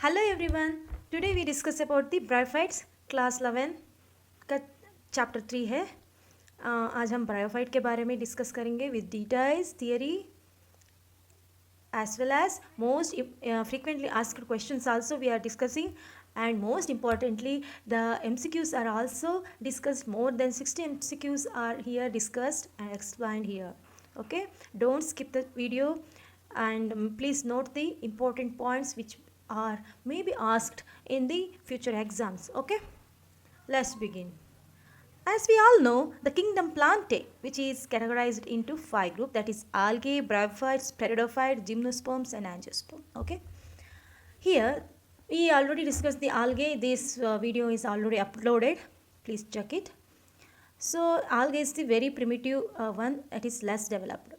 Hello everyone. Today we discuss about the bryophytes class 11 का chapter 3 है. आज हम ब्रायोफाइट के बारे में डिस्कस करेंगे with details theory as well as most frequently asked questions also we are discussing, and most importantly the MCQs are also discussed. More than 60 MCQs are here discussed and explained here. Okay, don't skip the video, and please note the important points which are maybe asked in the future exams. Okay, let's begin. As we all know, the kingdom Plantae, which is categorized into 5 groups, that is algae, bryophytes, pteridophytes, gymnosperms and angiosperm. Okay. Here we already discussed the algae. This video is already uploaded. Please check it. So algae is the very primitive one. It is less developed.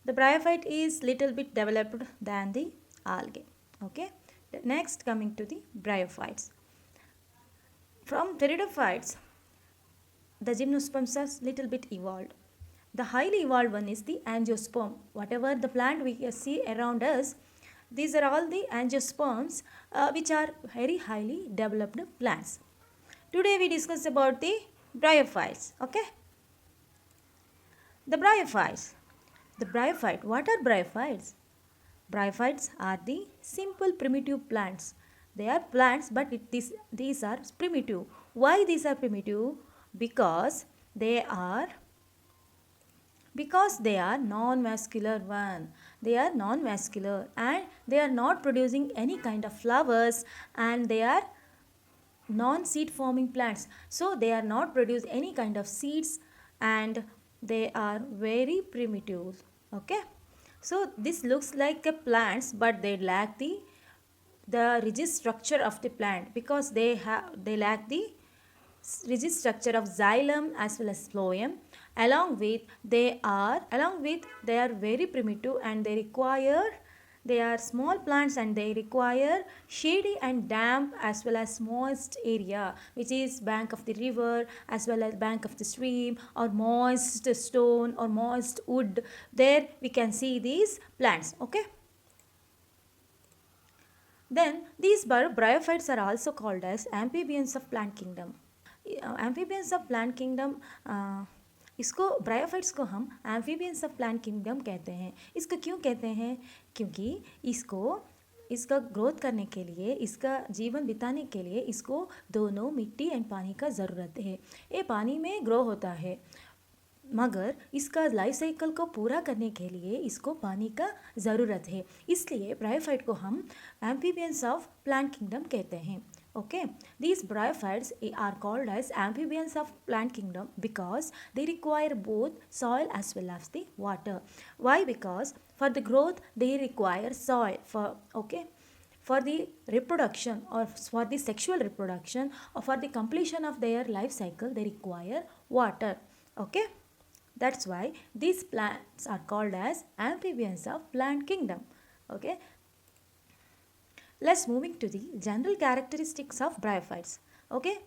The bryophyte is little bit developed than the algae. Okay. Next, coming to the bryophytes. From pteridophytes, the gymnosperms are little bit evolved. The highly evolved one is the angiosperm. Whatever the plant we see around us, these are all the angiosperms which are very highly developed plants. Today we discuss about the bryophytes. Okay. The bryophytes. The bryophyte. What are bryophytes? Bryophytes are the simple primitive plants. They are plants, but these are primitive. Why these are primitive? Because they are non-vascular one. They are non-vascular and they are not producing any kind of flowers, and they are non-seed forming plants. So they are not produce any kind of seeds, and they are very primitive. Okay. So this looks like a plants, but they lack the rigid structure of the plant, because they lack the rigid structure of xylem as well as phloem. Along with they are very primitive, and they are small plants, and they require shady and damp as well as moist area, which is bank of the river as well as bank of the stream, or moist stone or moist wood. There we can see these plants. Okay. Then these bryophytes are also called as amphibians of plant kingdom. Amphibians of plant kingdom, इसको bryophytes को हम amphibians of plant kingdom कहते हैं. इसको क्यों कहते हैं? क्योंकि इसका ग्रोथ करने के लिए, इसका जीवन बिताने के लिए इसको दोनों मिट्टी एंड पानी का ज़रूरत है. ये पानी में ग्रो होता है, मगर इसका लाइफ साइकिल को पूरा करने के लिए इसको पानी का ज़रूरत है. इसलिए ब्रायोफाइट को हम एम्फीबियंस ऑफ प्लांट किंगडम कहते हैं. Okay, these bryophytes are called as amphibians of plant kingdom because they require both soil as well as the water. Why? Because for the growth they require soil. For the reproduction, or for the sexual reproduction, or for the completion of their life cycle, they require water. Okay, that's why these plants are called as amphibians of plant kingdom. Okay. Let's moving to the general characteristics of bryophytes. Okay,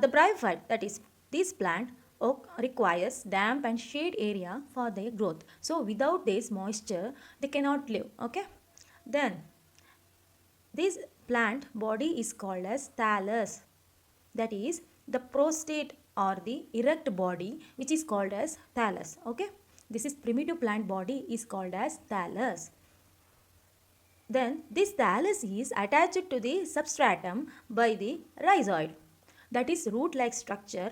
the bryophyte, that is this plant, requires damp and shade area for their growth. So without this moisture they cannot live. Okay. Then this plant body is called as thallus. That is the prostate or the erect body, which is called as thallus. Okay, this is primitive plant body is called as thallus. Then this thallus is attached to the substratum by the rhizoid. That is root-like structure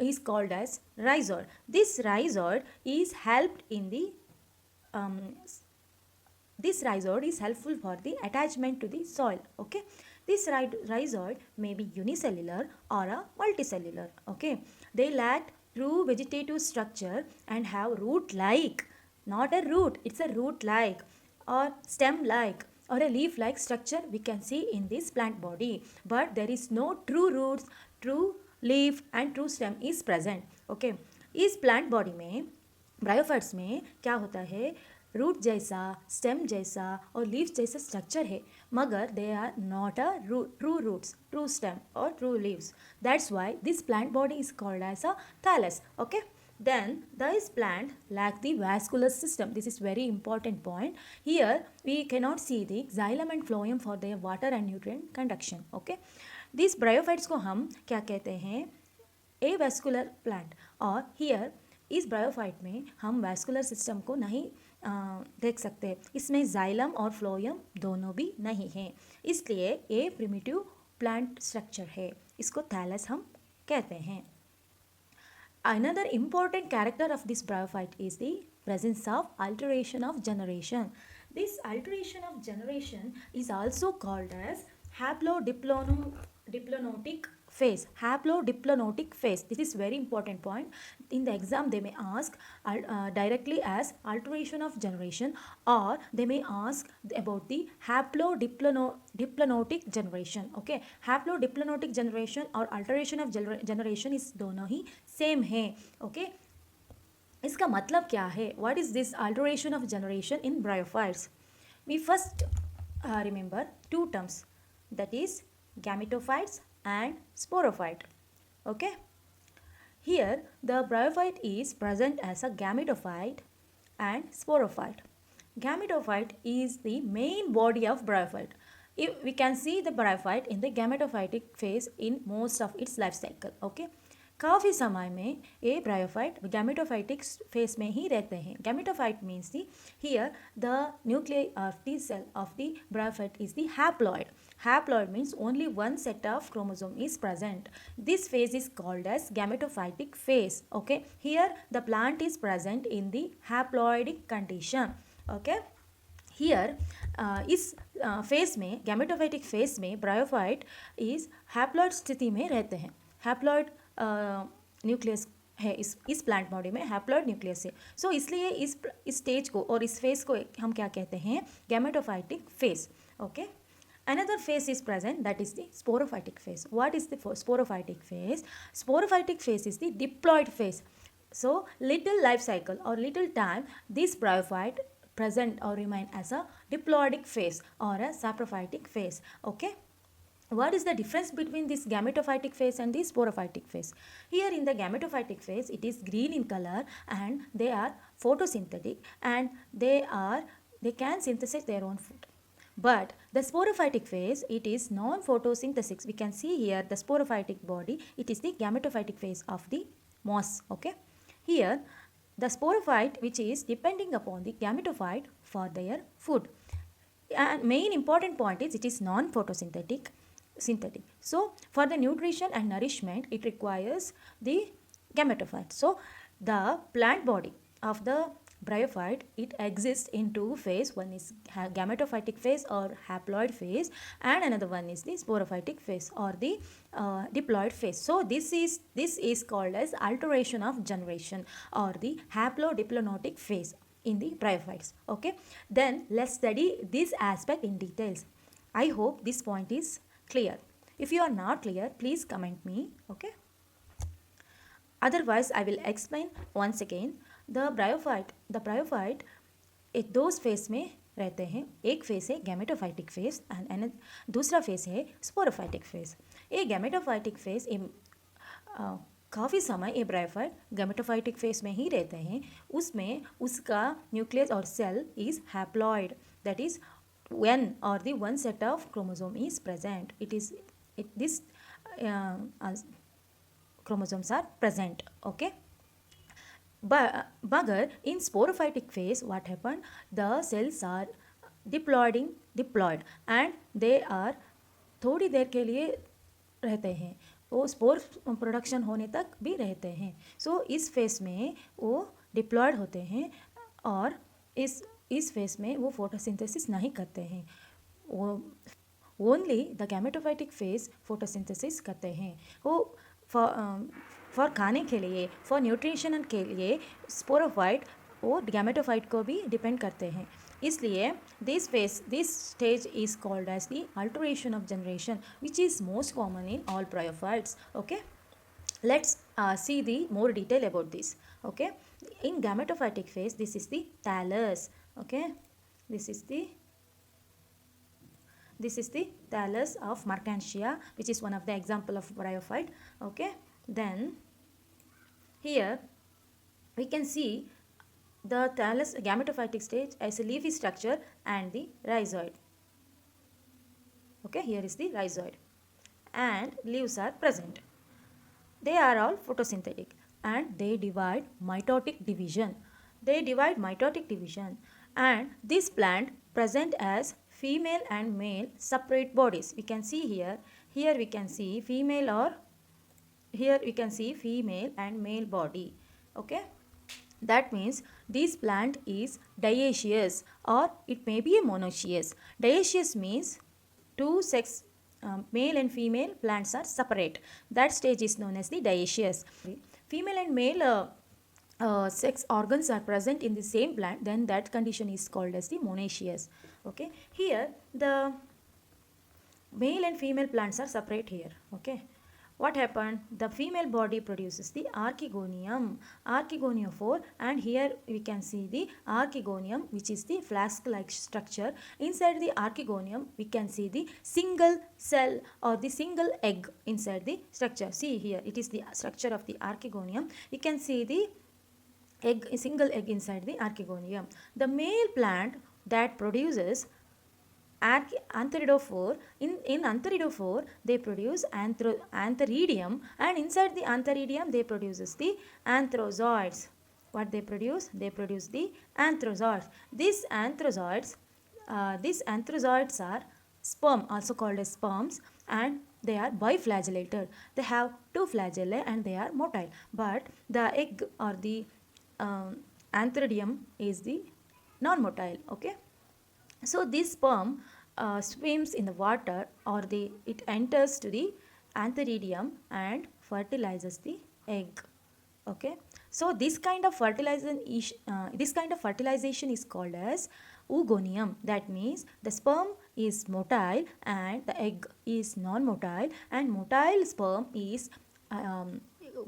is called as rhizoid. This rhizoid is this rhizoid is helpful for the attachment to the soil. Okay, this rhizoid may be unicellular or a multicellular. Okay, they lack true vegetative structure and have root-like, not a root, it's a root-like or stem-like or a leaf-like structure we can see in this plant body, but there is no true roots, true leaf and true stem is present. Okay, इस plant body में bryophytes में क्या होता है? Root जैसा, stem जैसा और leaves जैसा स्ट्रक्चर है, मगर they are not a true roots, true stem और true leaves. That's why this plant body is called as a thallus. Okay, Then this plant lack the vascular system. This is very important point. Here we cannot see the xylem and phloem for their water and nutrient conduction. Okay, these bryophytes को हम क्या कहते हैं, ए vascular plant. और here इस bryophyte में हम vascular system को नहीं देख सकते. इसमें जाइलम और फ्लोयम दोनों भी नहीं हैं, इसलिए ए प्रिमिटिव प्लांट स्ट्रक्चर है. इसको थैलस हम कहते हैं. Another important character of this bryophyte is the presence of alteration of generation. This alteration of generation is also called as haplodiplonotic phase. Haplodiplonotic phase. This is very important point. In the exam they may ask directly as alteration of generation, or they may ask about the haplodiplonotic generation. Okay, haplodiplonotic generation और alteration of generation इस दोनों ही same है. Okay, इसका मतलब क्या है? What is this alteration of generation in bryophytes? We first remember two terms, that is gametophytes and sporophyte. Okay, here the bryophyte is present as a gametophyte and sporophyte. Gametophyte is the main body of bryophyte. If we can see the bryophyte in the gametophytic phase in most of its life cycle. Okay, काफ़ी समय में ये bryophyte gametophytic face में ही रहते हैं. Gametophyte means the here the nucleus of the cell of the bryophyte is the haploid. Haploid means only one set of chromosome is present. This phase is called as gametophytic phase. Okay, here the plant is present in the haploidic condition. Okay, here इस face में gametophytic face में bryophyte is haploid स्थिति में रहते हैं. Haploid nucleus है इस plant body में, हैप्लॉइड न्यूक्लियस है. सो इसलिए इस स्टेज को और इस फेस को हम क्या कहते हैं? Gametophytic face. Okay, another phase is present, that is the sporophytic phase. What is the sporophytic phase? Sporophytic phase is the diploid phase. So little life cycle or little time this bryophyte present or remain as a diploidic phase or a saprophytic phase. Okay, what is the difference between this gametophytic phase and the sporophytic phase? Here in the gametophytic phase it is green in color and they are photosynthetic and they can synthesize their own food. But the sporophytic phase, it is non-photosynthesis. We can see here the sporophytic body, it is the gametophytic phase of the moss. Okay, here the sporophyte which is depending upon the gametophyte for their food. And main important point is it is non-photosynthetic. So for the nutrition and nourishment it requires the gametophyte. So the plant body of the bryophyte, it exists in two phases. One is gametophytic phase or haploid phase, and another one is the sporophytic phase or the diploid phase. So this is called as alteration of generation or the haplodiplonotic phase in the bryophytes. Okay, then let's study this aspect in details. I hope this point is clear. If you are not clear, please comment me. Okay, otherwise I will explain once again. The bryophyte एक दो face में रहते हैं. एक face है gametophytic face and दूसरा face है sporophytic face. ये गैमेटोफाइटिक फेस काफ़ी समय ये ब्रायोफाइट गैमेटोफाइटिक फेस में ही रहते हैं. उसमें उसका न्यूक्लियस और cell is haploid, that is when or the one set of chromosome is present. This chromosomes are present. Okay, but in sporophytic phase what happened? The cells are diploid and they are थोड़ी देर के लिए रहते हैं, वो spore production होने तक भी रहते हैं. सो इस फेस में वो डिप्लॉयड होते हैं और इस फेस में वो फोटोसिंथेसिस नहीं करते हैं. वो only the gametophytic face photosynthesis करते हैं. वो फॉर खाने के लिए, फॉर न्यूट्रिशन के लिए स्पोरोफाइट वो गैमेटोफाइट को भी डिपेंड करते हैं. इसलिए this stage is called as the alteration of generation which is most common in all bryophytes. Okay, let's see the more detail about this. Okay, in gametophytic phase this is the thallus. Okay, this is the thallus of Mercantia, which is one of the example of bryophyte. Okay, then here we can see the thallus gametophytic stage as a leafy structure and the rhizoid. Okay, here is the rhizoid and leaves are present. They are all photosynthetic and they divide mitotic division. They divide mitotic division, and this plant present as female and male separate bodies. We can see here we can see female or here we can see female and male body. Okay, that means this plant is dioecious or it may be a monoecious. Dioecious means two sex, male and female plants are separate. That stage is known as the dioecious. Female and male sex organs are present in the same plant, then that condition is called as the monoecious. Okay, here the male and female plants are separate here. Okay, what happened? The female body produces the archegoniophore, and here we can see the archegonium, which is the flask-like structure. Inside the archegonium, we can see the single cell or the single egg inside the structure. See here, it is the structure of the archegonium. We can see the egg, a single egg inside the archegonium. The male plant that produces antheridophore, in antheridophore they produce antheridium, and inside the antheridium they produces the anthrozoids. What they produce? They produce the anthrozoids. These anthrozoids are sperm, also called as sperms, and they are biflagellated. They have two flagellae and they are motile, but the egg or the antheridium is the non-motile. Okay, so this sperm swims in the water, or it enters to the antheridium and fertilizes the egg. Okay, so this kind of fertilization is called as oogonium. That means the sperm is motile and the egg is non-motile, and motile sperm is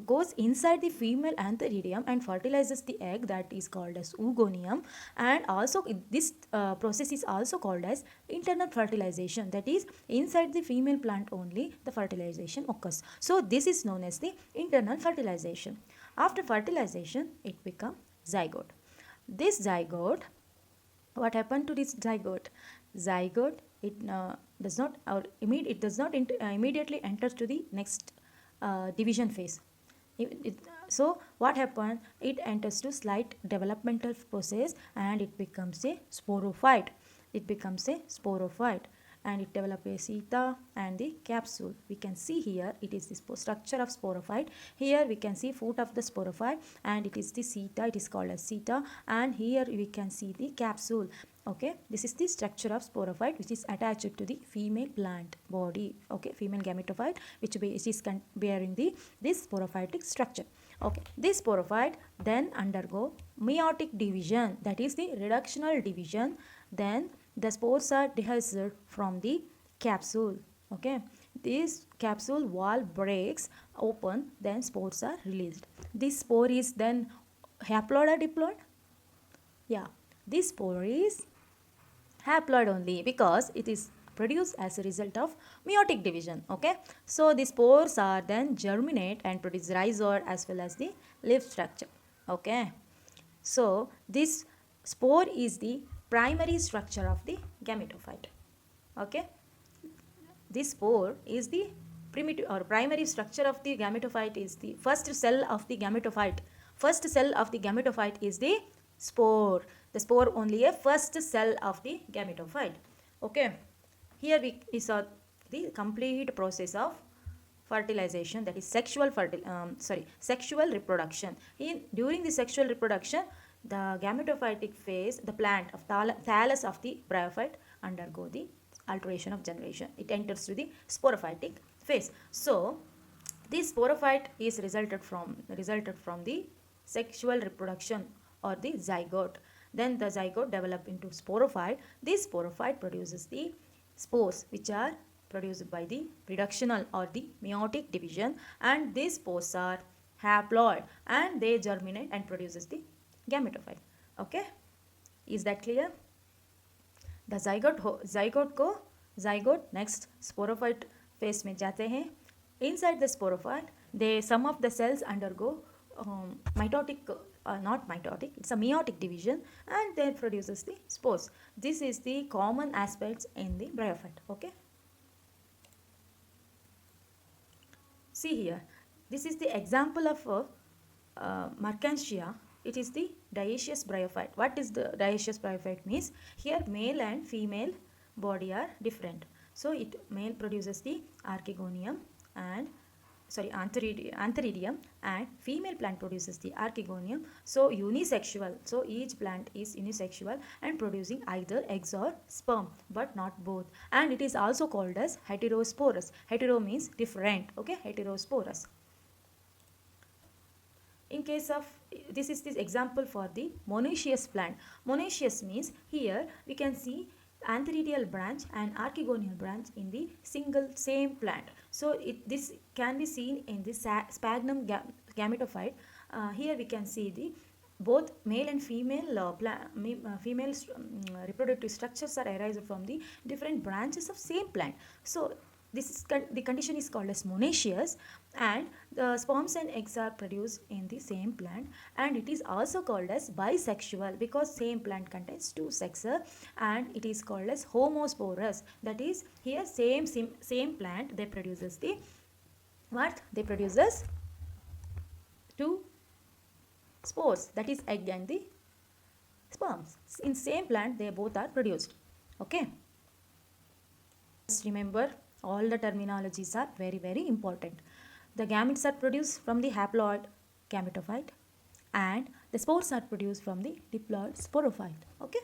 goes inside the female antheridium and fertilizes the egg, that is called as oogonium. And also this process is also called as internal fertilization, that is inside the female plant only the fertilization occurs. So this is known as the internal fertilization. After fertilization it becomes zygote. This zygote, what happened to this zygote? It does not immediately enters to the next division phase. So what happened? It enters to slight developmental process and it becomes a sporophyte. And it develops a seta and the capsule. We can see here it is the structure of sporophyte. Here we can see foot of the sporophyte and it is the seta. It is called as seta, and here we can see the capsule. Okay, this is the structure of sporophyte which is attached to the female plant body. Okay, female gametophyte which is bearing this sporophytic structure. Okay, this sporophyte then undergo meiotic division, that is the reductional division. Then the spores are dehisced from the capsule. Okay, this capsule wall breaks open, then spores are released. This spore is then haploid or diploid? Yeah, this spore is haploid only because it is produced as a result of meiotic division. Okay, so the spores are then germinate and produce rhizoid as well as the leaf structure. Okay, so this spore is the primary structure of the gametophyte. Okay, this spore is the primitive or primary structure of the gametophyte, is the first cell of the gametophyte. First cell of the gametophyte is the spore. The spore only a first cell of the gametophyte. Okay, here we saw the complete process of fertilization, that is sexual reproduction. During the sexual reproduction, the gametophytic phase, the plant of thallus of the bryophyte undergo the alteration of generation. It enters to the sporophytic phase. So this sporophyte is resulted from the sexual reproduction or the zygote. Then the zygote develop into sporophyte. This sporophyte produces the spores which are produced by the reductional or the meiotic division, and these spores are haploid and they germinate and produces the gametophyte. Okay, is that clear? The zygote next sporophyte phase में जाते हैं. Inside the sporophyte, some of the cells undergo mitotic not mitotic, it's a meiotic division, and then produces the spores. This is the common aspects in the bryophyte. Okay. See here, this is the example of Mercantia. It is the dioecious bryophyte. What is the dioecious bryophyte means? Here male and female body are different. So it male produces the archegonium and antheridium, and female plant produces the archegonium. So unisexual. So each plant is unisexual and producing either eggs or sperm, but not both. And it is also called as heterosporous. Hetero means different. Okay, heterosporous. In case of, this is this example for the monoecious plant. Monoecious means here we can see antheridial branch and archegonial branch in the same plant. So this can be seen in the sphagnum gametophyte. Here we can see the both male and female reproductive structures are arised from the different branches of same plant. So this is the condition is called as monoecious, and the sperms and eggs are produced in the same plant. And it is also called as bisexual because same plant contains two sexes, and it is called as homosporous. That is, here same plant they produces the what? They produces two spores, that is egg and the sperms. In same plant they both are produced. Okay. Just remember, all the terminologies are very important. The gametes are produced from the haploid gametophyte, and the spores are produced from the diploid sporophyte. Okay.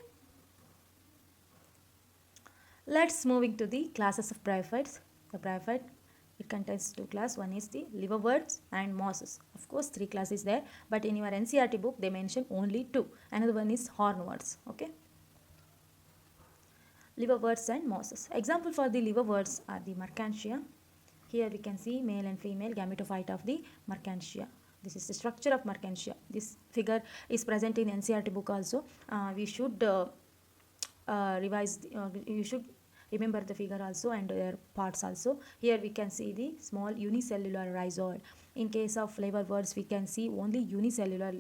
Let's moving to the classes of bryophytes. The bryophyte, it contains two classes. One is the liverworts and mosses. Of course, three classes there, but in your NCERT book they mention only two. Another one is hornworts. Okay. Liverworts and mosses. Example for the liverworts are the Mercantia. Here we can see male and female gametophyte of the Mercantia. This is the structure of Mercantia. This figure is present in NCERT book also. We should revise, you should remember the figure also and their parts also. Here we can see the small unicellular rhizoid. In case of liverworts, we can see only unicellular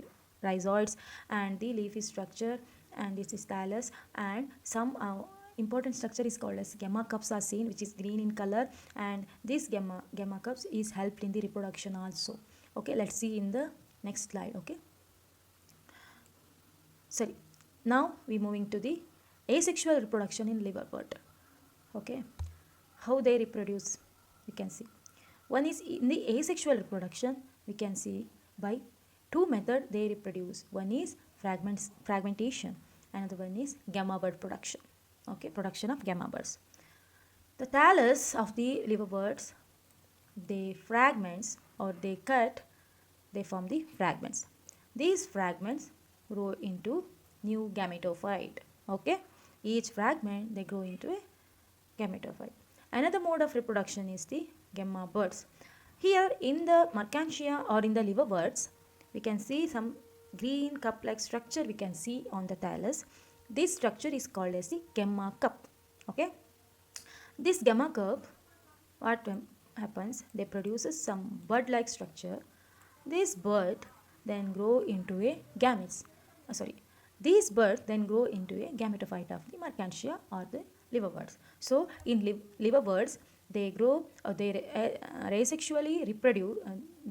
rhizoids and the leafy structure, and this is thallus, and some important structure is called as gamma cups are seen, which is green in color, and this gamma cups is helped in the reproduction also. Okay, let's see in the next slide. Okay, sorry, now we moving to the asexual reproduction in liverwort. Okay, how they reproduce, we can see. One is in the asexual reproduction, we can see by two methods they reproduce. One is fragmentation, another one is gamma bud production. Okay, production of gamma buds. The thallus of the liverworts, they fragments or they cut, they form the fragments. These fragments grow into new gametophyte. Okay, each fragment they grow into a gametophyte. Another mode of reproduction is the gamma buds. Here in the Mercantia or in the liverworts, we can see some green cup-like structure we can see on the thallus. This structure is called as the gamma cup. Okay, this gamma cup, what happens, they produces some bud-like structure. This bud then grow into a gametes. These buds then grow into a gametophyte of the Mercantia or the liverworts. So in liverworts, they grow, they asexually reproduce.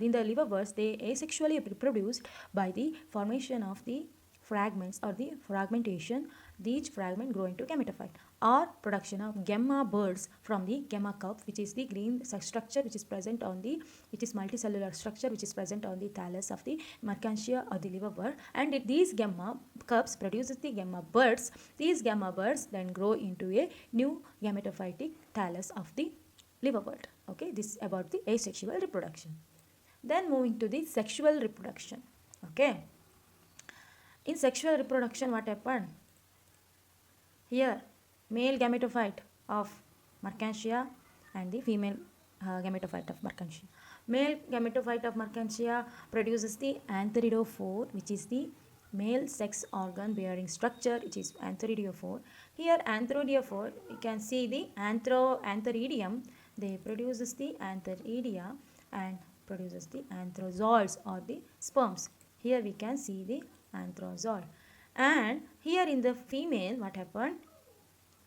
In the liverworts, they asexually reproduce by the formation of the fragments or the fragmentation. These fragments grow into gametophyte or production of gamma buds from the gamma cup, which is the green structure which is present on the, which is multicellular structure which is present on the thallus of the Mercantia or the liverwort, and these gamma cups produces the gamma buds. These gamma buds then grow into a new gametophytic thallus of the liverwort. Okay, this is about the asexual reproduction. Then moving to the sexual reproduction. Okay, in sexual reproduction, what happened? Here, male gametophyte of Mercantia and the female gametophyte of Mercantia. Male gametophyte of Mercantia produces the antheridiophore, which is the male sex organ bearing structure, which is antheridiophore. Here, antheridiophore, you can see the antheridium. They produces the antheridia and produces the anthrozoids or the sperms. Here we can see the anthrozole. And here in the female, what happened?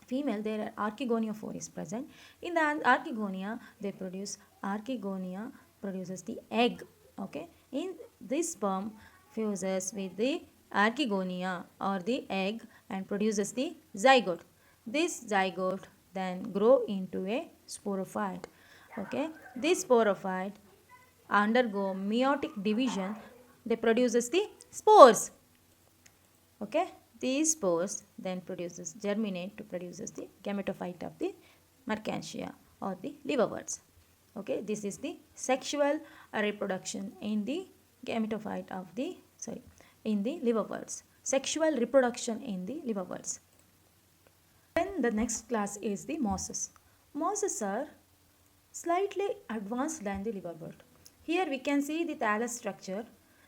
Female, their archegonia is present. In the archegonia, they produce archegonia produces the egg. Okay, in this sperm fuses with the archegonia or the egg and produces the zygote. This zygote then grow into a sporophyte. Okay, this sporophyte undergo meiotic division. They produces the spores. Okay, these spores then germinate to produces the gametophyte of the mercantia or the liverworts. Okay, this is the sexual reproduction in the gametophyte of the in the liverworts. Sexual reproduction in the liverworts. Then the next class is the mosses. Mosses are slightly advanced than the liverwort. Here we can see the thallus structure.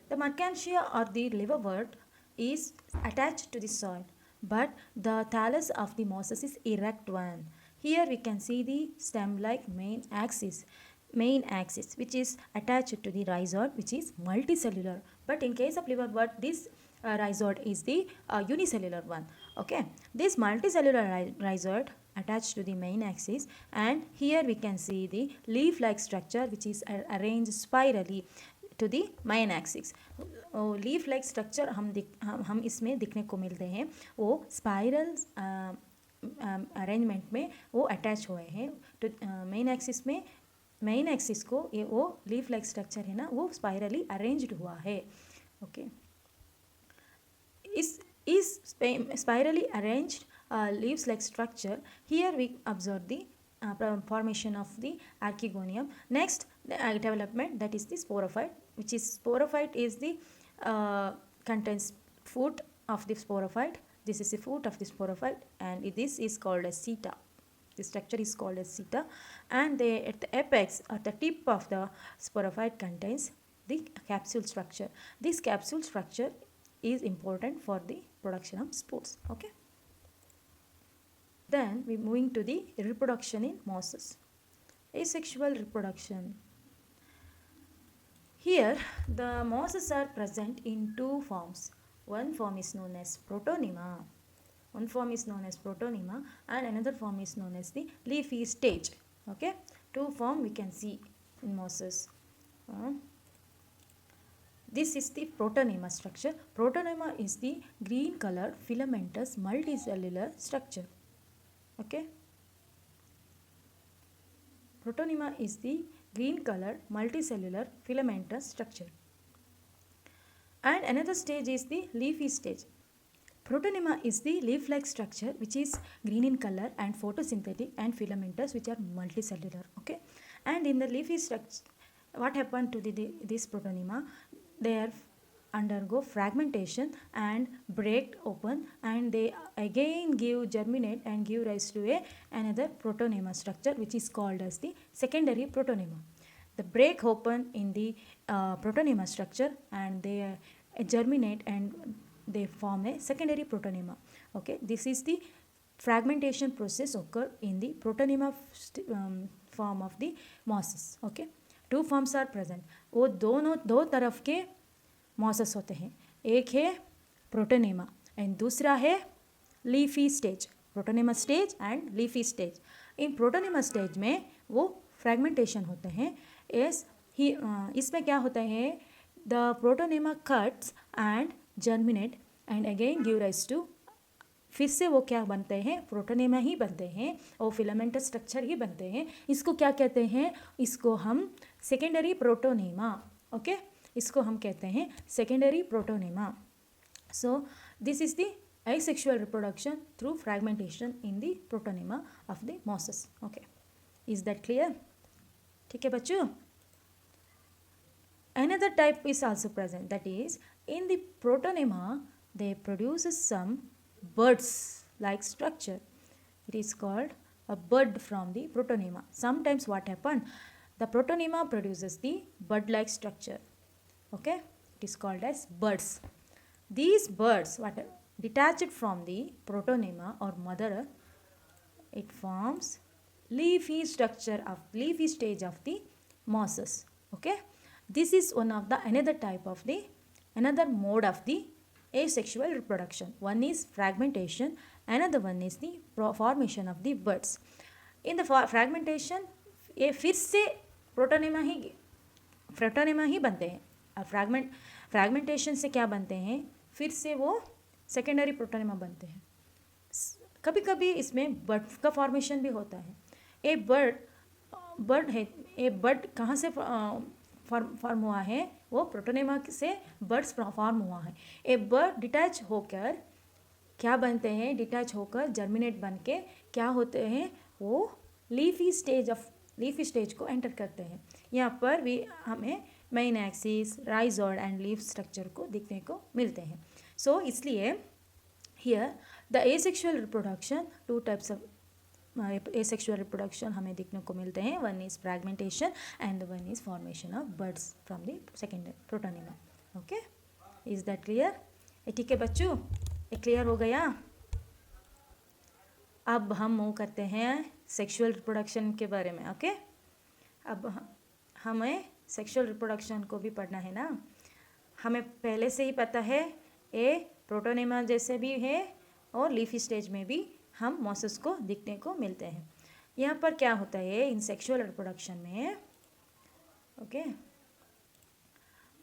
The mercantia or the liverwort is attached to the soil, but the thallus of the mosses is erect one. Here we can see the stem-like main axis which is attached to the rhizode, which is multicellular. But in case of liverwort, this rhizode is the unicellular one. Okay, this multicellular rhizode attached to the main axis, and here we can see the leaf-like structure which is arranged spirally to the main axis. Leaf like structure हम इसमें दिखने को मिलते हैं, वो spiral arrangement में वो attach हुए हैं तो मेन एक्सिस में. मेन एक्सिस को ये वो लीफ लाइक स्ट्रक्चर है ना, वो स्पाइरली अरेंज्ड हुआ है. ओके, इस spirally arranged leaves like structure, here we observe the formation of the archegonium. Next, the development, that is the sporophyte, which is sporophyte is the contains foot of the sporophyte. This is the foot of the sporophyte, and this is called as seta. The structure is called as seta, and at the apex, at the tip of the sporophyte contains the capsule structure. This capsule structure is important for the production of spores. Okay. Then we moving to the reproduction in mosses. Asexual reproduction. Here the mosses are present in two forms. One form is known as protonema. And another form is known as the leafy stage. Okay, two form we can see in mosses. This is the protonema structure. Protonema is the green color filamentous multicellular structure. Okay, protonema is the green color multicellular filamentous structure. And another stage is the leafy stage. Protonema is the leaf-like structure which is green in color and photosynthetic, and filamentous which are multicellular. Okay, and in the leafy structure, what happened to this protonema? They undergo fragmentation and break open, and they again germinate and give rise to another protonema structure which is called as the secondary protonema. The break open in the protonema structure, and they germinate and they form a secondary protonema. Okay, this is the fragmentation process occur in the protonema form of the mosses. Okay, two forms are present. वो दो तरफ के mosses होते हैं. एक है protonema and दूसरा है leafy stage. Protonema stage and leafy stage. In protonema stage में वो फ्रैगमेंटेशन होते हैं. इसमें क्या होता है? The protonema cuts and germinate and again give rise to, फिर से वो क्या बनते हैं? प्रोटोनेमा ही बनते हैं और फिलामेंटस स्ट्रक्चर ही बनते हैं. इसको क्या कहते हैं? इसको हम सेकेंडरी प्रोटोनेमा. ओके, इसको हम कहते हैं secondary protonema. So this is the asexual reproduction through fragmentation in the protonema of the mosses. Okay, is that clear? ठीक है बच्चों. Another type is also present, that is in the protonema they produce some buds like structure. It is called a bud from the protonema. Sometimes what happen, the protonema produces the bud like structure. Okay, it is called as buds. These buds detached from the protonema or mother, it forms leafy stage of the mosses. Okay, this is one of the another type of the another mode of the asexual reproduction. One is fragmentation, another one is the formation of the buds. In the fragmentation ये फिर से protonema ही बनते हैं. Fragmentation से क्या बनते हैं, फिर से वो सेकेंडरी प्रोटोनेमा बनते हैं. कभी कभी इसमें बर्ड का फॉर्मेशन भी होता है. ए बर्ड है, ए बर्ड कहाँ से फॉर्म हुआ है, वो प्रोटोनेमा से बर्ड्स फॉर्म हुआ है. ए बर्ड डिटैच होकर क्या बनते हैं, डिटैच होकर जर्मिनेट बन के क्या होते हैं, वो लीफी स्टेज को एंटर करते हैं. यहाँ पर भी हमें main axis, rhizoid and leaf structure को देखने को मिलते हैं. सो इसलिए here the asexual reproduction, two types of asexual reproduction हमें देखने को मिलते हैं. One is fragmentation and one is formation of birds from the secondary protonema. Okay, is that clear? ठीक है बच्चों, ये क्लियर हो गया. अब हम मूव करते हैं सेक्सुअल रिप्रोडक्शन के बारे में. ओके, अब हमें सेक्सुअल रिप्रोडक्शन को भी पढ़ना है ना. हमें पहले से ही पता है ये प्रोटोनेमा जैसे भी है और लीफी स्टेज में भी हम मॉसेस को दिखने को मिलते हैं. यहाँ पर क्या होता है इन सेक्सुअल रिप्रोडक्शन में, ओके,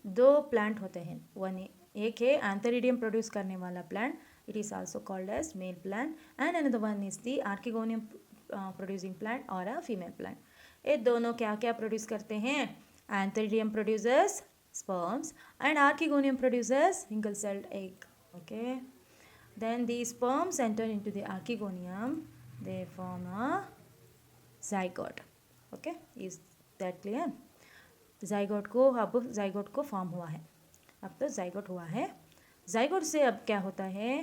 दो प्लांट होते हैं. एक है एंथेरिडियम प्रोड्यूस करने वाला plant, it is also called as male plant, and another one is the archegonium producing plant और अ फीमेल प्लांट. ये दोनों क्या क्या प्रोड्यूस करते हैं, antheridium producers sperms and archegonium produces single celled egg. Okay, then these sperms enter into the archegonium, they form a zygote. Okay, is that clear? zygote को form हुआ है. अब तो zygote हुआ है. zygote से अब क्या होता है,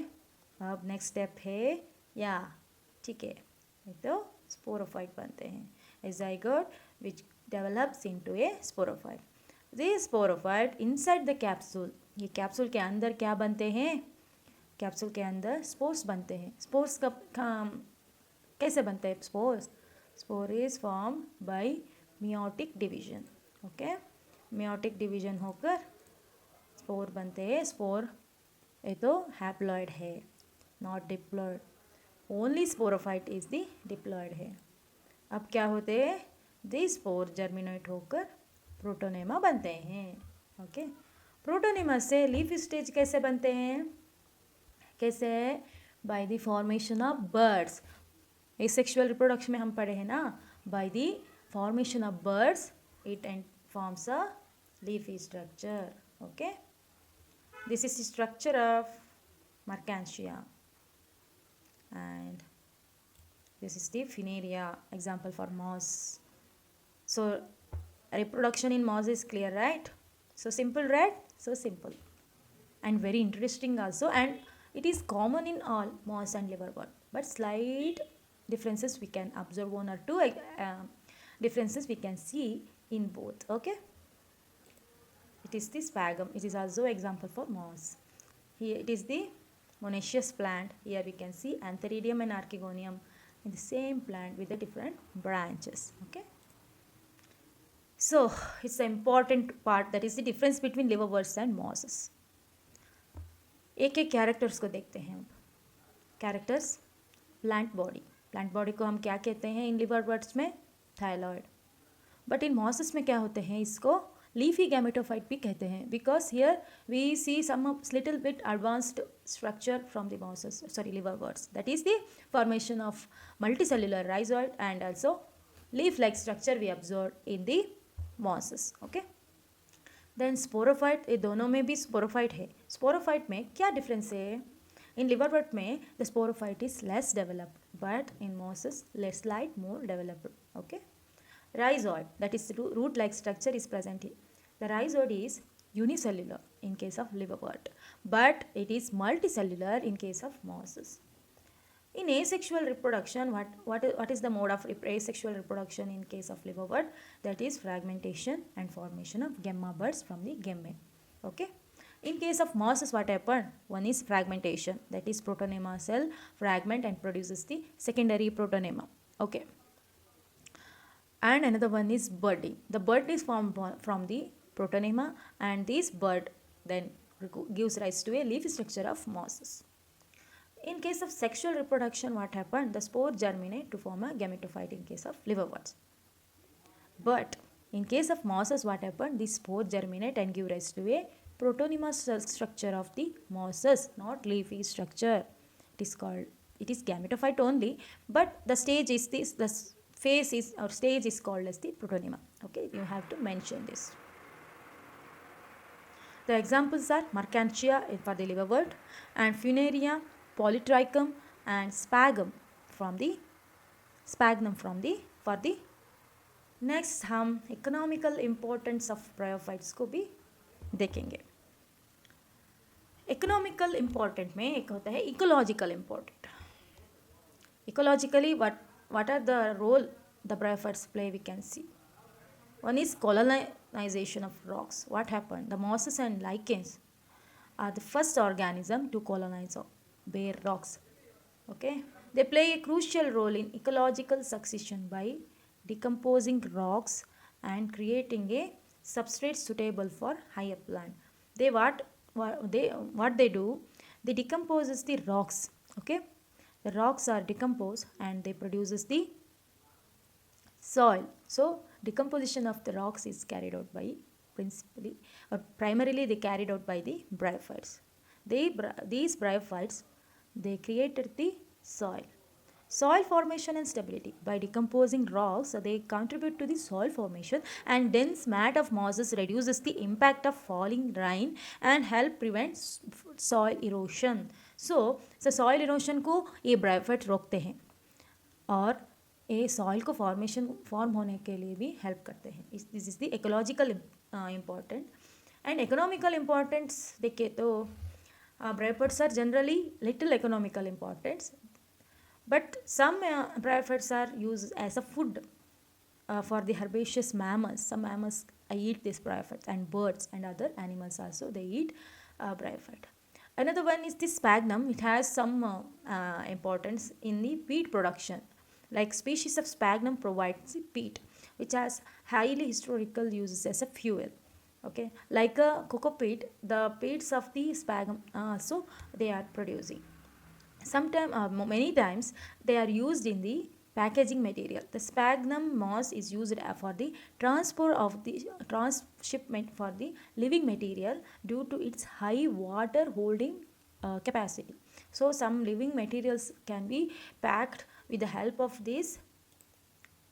अब नेक्स्ट स्टेप है या ठीक है, तो स्पोरोफाइट बनते हैं. ए zygote which develops into a sporophyte. This sporophyte inside the capsule, ये कैप्सूल के अंदर क्या बनते हैं, कैप्सूल के अंदर स्पोर्स बनते हैं. स्पोर्स का कैसे बनते हैं spores? Spore is form by meiotic division. Okay, meiotic division होकर स्पोर बनते हैं. स्पोर ये तो हैप्लॉइड है, not diploid. Only sporophyte is the diploid है. अब क्या होते हैं, दिस स्पोर जर्मिनेट होकर प्रोटोनेमा बनते हैं. ओके, प्रोटोनेमा से लीफ स्टेज कैसे बनते हैं, कैसे? By the formation of birds. Asexual reproduction में हम पढ़े हैं ना, by the formation of birds it and forms a leafy structure. Okay, this is the structure of marchantia and this is the funaria, example for moss. So reproduction in moss is clear, right? So simple, right? So simple and very interesting also, and it is common in all moss and liverwort, but slight differences we can observe, one or two differences we can see in both. Okay, it is the sphagnum, it is also example for moss. Here it is the monoecious plant. Here we can see antheridium and archegonium in the same plant with the different branches. Okay, so it's the important part, that is the difference between liverworts and mosses. एक एक characters को देखते हैं. अब characters, plant body को हम क्या कहते हैं इन लिवरवर्ट्स में? थायलॉइड. बट इन मॉसेस में क्या होते हैं, इसको लीफी गैमेटोफाइट भी कहते हैं, because here we see some little bit advanced structure from the mosses, sorry liverworts, that is the formation of multicellular rhizoid and also leaf like structure we observe in the mosses. Okay, then sporophyte, ये दोनों में भी sporophyte है. Sporophyte में क्या difference है? इन liverwort में the sporophyte is less developed, but in mosses less light more developed. Okay, rhizoid, that is root like structure is present here. The rhizoid is unicellular in case of liverwort, but it is multicellular in case of mosses. In asexual reproduction, what is the mode of asexual reproduction in case of liverwort? That is fragmentation and formation of gemma buds from the gemae. Okay, in case of mosses, what happened? One is fragmentation, that is protonema cell fragment and produces the secondary protonema. Okay, and another one is budding. The bud is formed from the protonema, and this bud then gives rise to a leafy structure of mosses. In case of sexual reproduction, what happened? The spore germinate to form a gametophyte in case of liverworts. But in case of mosses, what happened? The spore germinate and give rise to a protonema structure of the mosses, not leafy structure. It is gametophyte only, but the stage is this, the phase is or stage is called as the protonema. Okay, you have to mention this. The examples are Mercantia for the liverwort and Funaria, Polytrichum and Sphagnum from the for the next हम economical importance of bryophytes को भी देखेंगे. Economical important में एक होता है ecological important. Ecologically what are the role the bryophytes play, we can see. One is colonization of rocks. What happened? The mosses and lichens are the first organism to colonize bare rocks. Okay, they play a crucial role in ecological succession by decomposing rocks and creating a substrate suitable for higher plant. What they do, they decomposes the rocks. Okay, the rocks are decomposed and they produces the soil. So decomposition of the rocks is carried out by principally or primarily they carried out by the bryophytes. These bryophytes, they created the soil. Soil formation and stability. By decomposing rocks, they contribute to the soil formation, and dense mat of mosses reduces the impact of falling rain and help prevent soil erosion. So soil erosion को ये bryophyte रोकते हैं और ये soil को form होने के लिए भी हेल्प करते हैं. This is the ecological important. And economical importance देखें तो bryophytes are generally little economical importance, but some bryophytes are used as a food for the herbaceous mammals. Some mammals eat these bryophytes, and birds and other animals also they eat bryophyte. Another one is the sphagnum. It has some importance in the peat production. Like species of sphagnum provides peat, which has highly historical uses as a fuel. Okay, like a cocoa peat, the peats of the sphagnum so they are producing. Sometimes, many times, they are used in the packaging material. The sphagnum moss is used for the transport of the transshipment for the living material due to its high water holding capacity. So some living materials can be packed with the help of this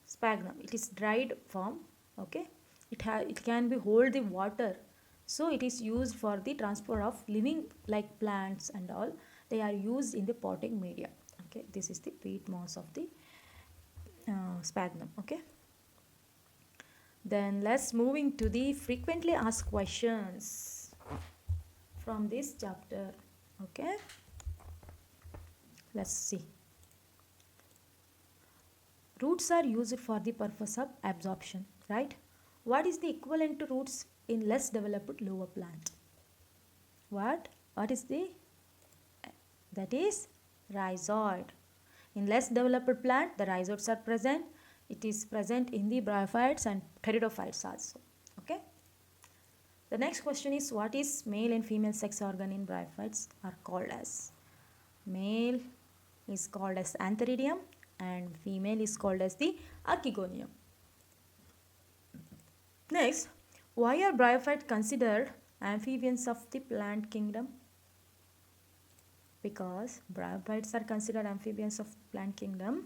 sphagnum. It is dried form. Okay, it can be hold the water, so it is used for the transport of living like plants and all. They are used in the potting media. Okay, this is the peat moss of the sphagnum. Okay, then let's moving to the frequently asked questions from this chapter. Okay, let's see. Roots are used for the purpose of absorption, right? What is the equivalent to roots in less developed lower plant? What is the? That is rhizoid. In less developed plant, the rhizoids are present. It is present in the bryophytes and pteridophytes also. Okay. The next question is, what is male and female sex organ in bryophytes are called as? Male is called as antheridium and female is called as the archegonium. Next, why are bryophytes considered amphibians of the plant kingdom? Because bryophytes are considered amphibians of plant kingdom.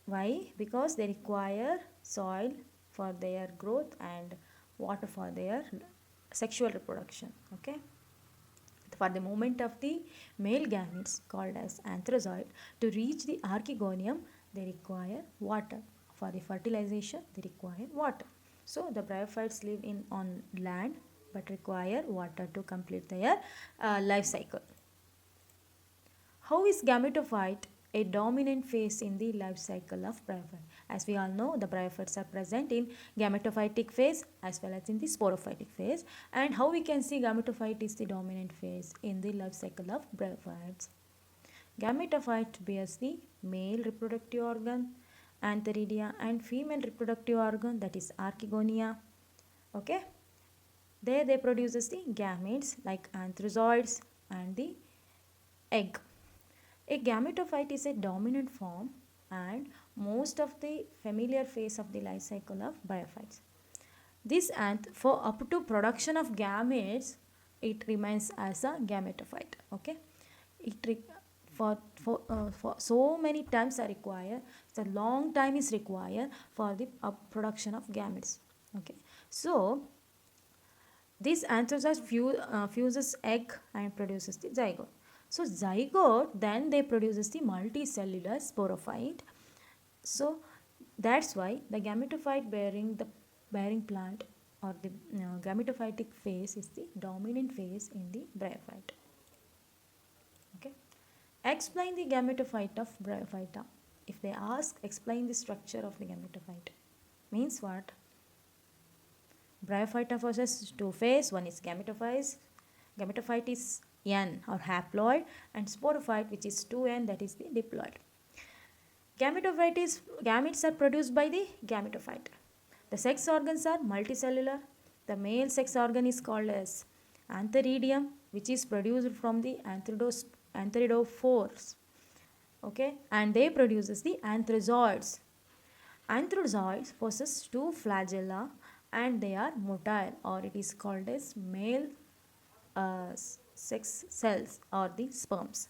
Why? Because they require soil for their growth and water for their sexual reproduction. Okay. For the movement of the male gametes called as antherozoid to reach the archegonium, they require water. For the fertilization, they require water. So the bryophytes live on land but require water to complete their life cycle. How is gametophyte a dominant phase in the life cycle of bryophyte? As we all know, the bryophytes are present in gametophytic phase as well as in the sporophytic phase. And how we can see gametophyte is the dominant phase in the life cycle of bryophytes? Gametophyte bears the male reproductive organ, antheridia, and female reproductive organ, that is archegonia. Okay. There they produces the gametes like antherozoids and the egg. A gametophyte is a dominant form and most of the familiar phase of the life cycle of bryophytes. This for up to production of gametes, it remains as a gametophyte. Okay, it for so many times are required. So long time is required for the production of gametes. Okay, so this anthrozoid fuses egg and produces the zygote. So zygote then they produces the multicellular sporophyte. So that's why the gametophyte bearing plant or the gametophytic phase is the dominant phase in the bryophyte. Okay. Explain the gametophyte of bryophyta. If they ask, explain the structure of the gametophyte. Means what? Bryophyta possesses two phases. One is gametophyte. Gametophyte is N or haploid, and sporophyte, which is 2N, that is the diploid. Gametes are produced by the gametophyte. The sex organs are multicellular. The male sex organ is called as antheridium, which is produced from the antheridophores. Okay, and they produces the antherozoids. Antherozoids possess two flagella and they are motile, or it is called as male sex cells or the sperms.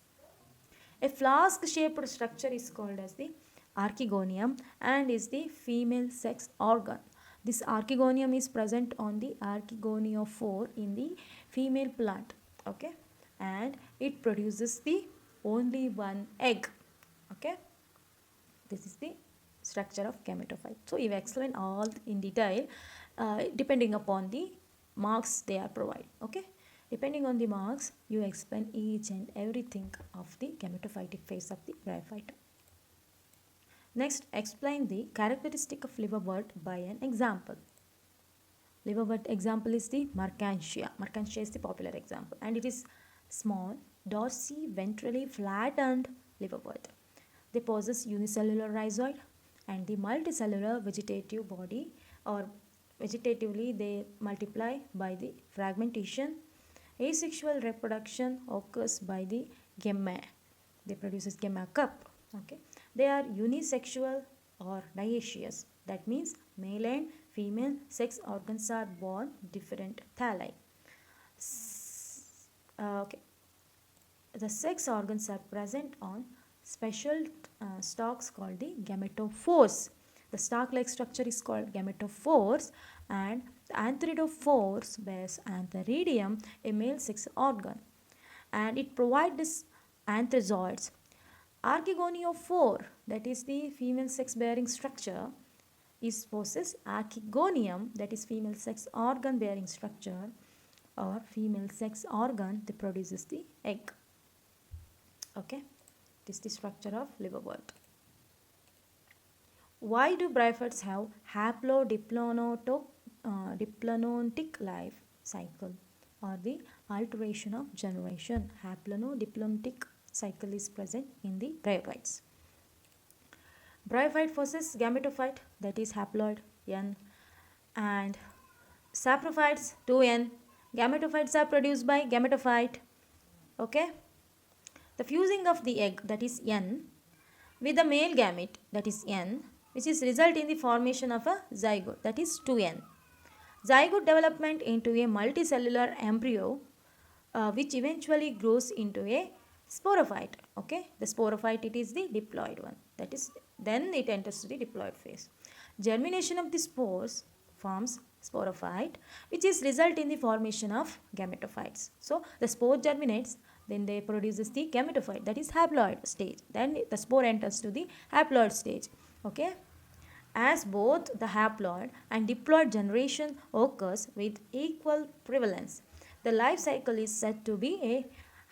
A flask-shaped structure is called as the archegonium and is the female sex organ. This archegonium is present on the archegoniophore in the female plant. Okay, and it produces the only one egg. Okay, this is the structure of gametophyte. So you explain all in detail depending upon the marks they are provided. Okay, depending on the marks you explain each and everything of the gametophytic phase of the bryophyte. Next, explain the characteristic of liverbird by an example. Liverbird example is the Mercantia. Mercantia is the popular example and it is small, dorsi-ventrally flattened liverbird. They possess unicellular rhizoid and the multicellular vegetative body, or vegetatively they multiply by the fragmentation. Asexual reproduction occurs by the gemma. They produces gemma cup. Okay, they are unisexual or dioecious. That means male and female sex organs are born different thalli. Okay, the sex organs are present on special stalks called the gametophores. The stalk-like structure is called gametophores, and the antheridophores bears antheridium, a male sex organ, and it provides antherozoids. Archegoniophore, that is the female sex-bearing structure, is possess archegonium, that is female sex organ bearing structure, or female sex organ that produces the egg. Okay, this is the structure of liverbird. Why do bryophytes have haplodiplonotic life cycle, or the alteration of generation? Haplodiplonotic cycle is present in the bryophytes. Bryophyte possesses gametophyte, that is haploid N, and saprophytes 2N. Gametophytes are produced by gametophyte. Okay, the fusing of the egg, that is N, with the male gamete, that is N, which is result in the formation of a zygote, that is 2N. Zygote development into a multicellular embryo which eventually grows into a sporophyte. Okay, the sporophyte, it is the diploid one, that is then it enters to the diploid phase. Germination of the spores forms sporophyte, which is result in the formation of gametophytes. So the spore germinates, then they produces the gametophyte, that is haploid stage. Then the spore enters to the haploid stage. Okay, as both the haploid and diploid generation occurs with equal prevalence, the life cycle is said to be a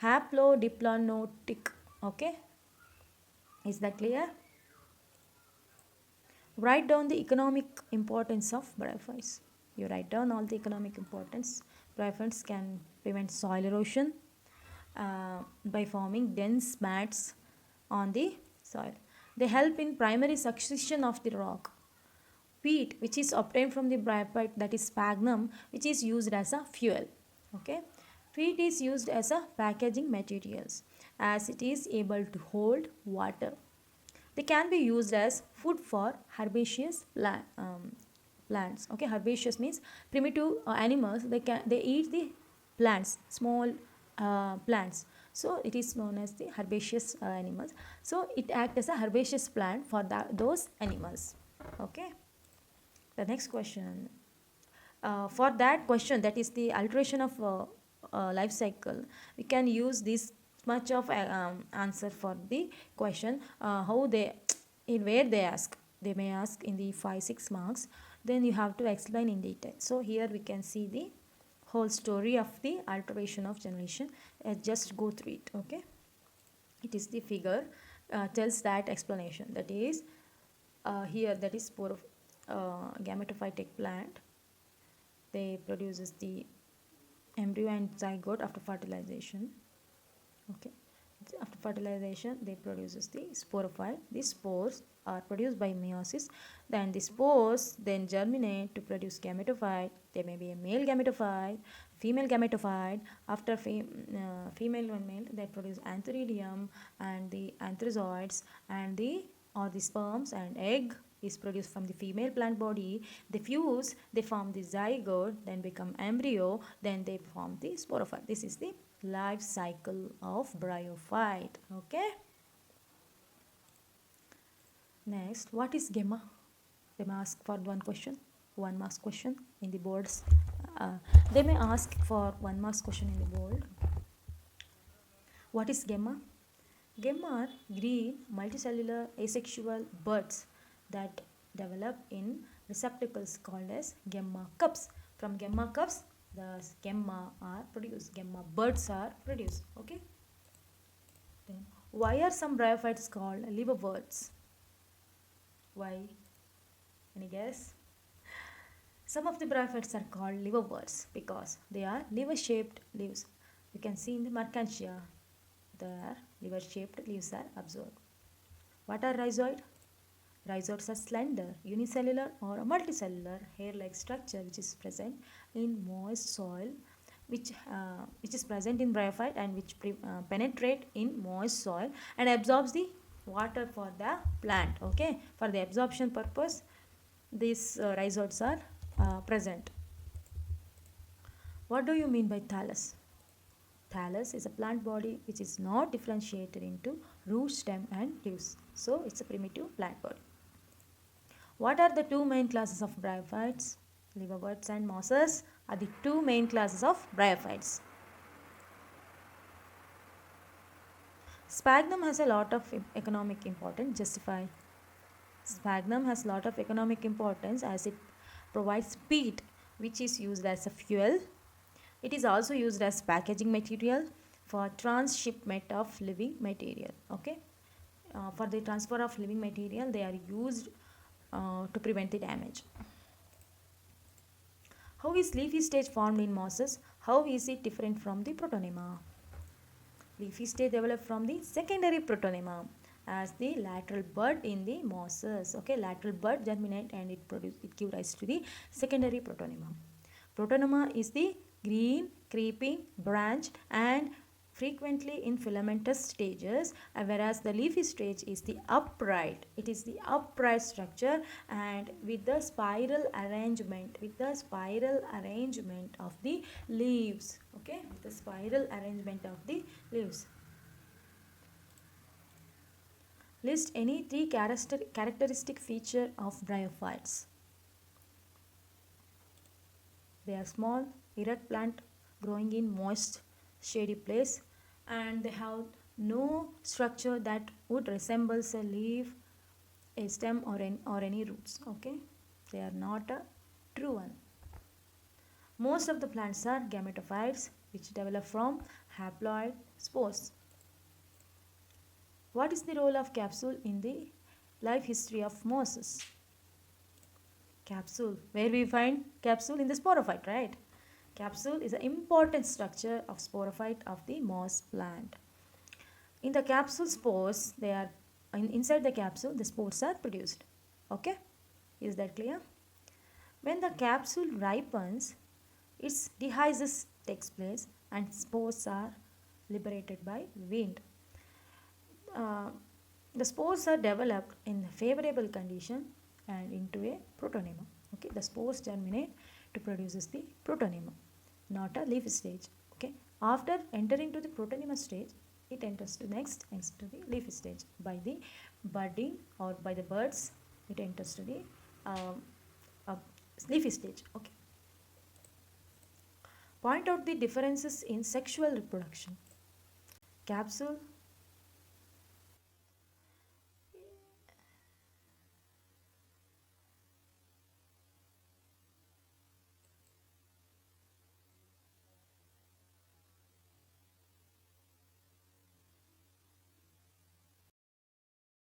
haplodiplonotic. Okay, is that clear? Write down the economic importance of bryophytes. You write down all the economic importance. Bryophytes can prevent soil erosion by forming dense mats on the soil. They help in primary succession of the rock. peat which is obtained from the bryophyte, that is sphagnum, which is used as a fuel. Okay, peat is used as a packaging materials as it is able to hold water. They can be used as food for herbaceous plants. Okay, herbaceous means primitive animals. They eat the plants, small plants. So it is known as the herbaceous animals. So it acts as a herbaceous plant for those animals. Okay. The next question. For that question, that is the alteration of life cycle, we can use this much of answer for the question. How they in where they ask, they may ask in the 5-6 marks, then you have to explain in detail. So here we can see the whole story of the alteration of generation. Just go through it. Okay, it is the figure tells that explanation, that is here, that is spore of gametophytic plant. They produces the embryo and zygote after fertilization. Okay, after fertilization they produces the sporophyte. These spores are produced by meiosis, then the spores then germinate to produce gametophyte. There may be a male gametophyte, female gametophyte. After female and male, they produce antheridium and the antherozoids, and the or the sperms and egg is produced from the female plant body. They fuse, they form the zygote, then become embryo, then they form the sporophyte. This is the life cycle of bryophyte. Okay. Next, what is gamma? They may ask for one question, 1 marks question in the boards. They may ask for 1 marks question in the board. What is gamma? Gamma are green multicellular asexual buds that develop in receptacles called as gamma cups. From gamma cups, the gamma are produced, gamma buds are produced. Okay. Then, why are some bryophytes called liverworts? Why? Any guess? Some of the bryophytes are called liverworts because they are liver-shaped leaves. You can see in the Mercantia, their liver-shaped leaves are observed. What are rhizoid? Rhizoids are slender, unicellular or multicellular hair-like structure which is present in moist soil, which is present in bryophyte and which penetrate in moist soil and absorbs the water for the plant. Okay, for the absorption purpose, these rhizoids are present. What do you mean by thallus? Thallus is a plant body which is not differentiated into root, stem and leaves. So it's a primitive plant body. What are the two main classes of bryophytes? Liverworts and mosses are the two main classes of bryophytes. Sphagnum has a lot of economic importance. Justify. Sphagnum has a lot of economic importance as it provides peat which is used as a fuel. It is also used as packaging material for transshipment of living material. Okay, for the transfer of living material they are used to prevent the damage. How is leafy stage formed in mosses? How is it different from the protonema? Leafy stage developed from the secondary protonema as the lateral bud in the mosses. Okay, lateral bud germinate and it give rise to the secondary protonema. Protonema is the green, creeping, branched and frequently in filamentous stages, whereas the leafy stage is the upright. It is the upright structure and with the spiral arrangement, of the leaves. Okay, with the spiral arrangement of the leaves. List any 3 characteristic feature of bryophytes. They are small, erect plant growing in moist, shady place, and they have no structure that would resemble a leaf, a stem or any roots. Okay, they are not a true one. Most of the plants are gametophytes which develop from haploid spores. What is the role of capsule in the life history of mosses? Capsule, where we find capsule in the sporophyte, right? Capsule is an important structure of sporophyte of the moss plant. In the capsule spores, they are inside the capsule the spores are produced. Okay, is that clear? When the capsule ripens, its dehiscence takes place and spores are liberated by wind. Uh, the spores are developed in a favorable condition and into a protonema. Okay, the spores germinate to produces the protonema, not a leaf stage. Okay, after entering to the protonema stage, it enters to to the leaf stage by the budding or by the birds. It enters to the um, uh, leafy stage. Okay, point out the differences in sexual reproduction. Capsule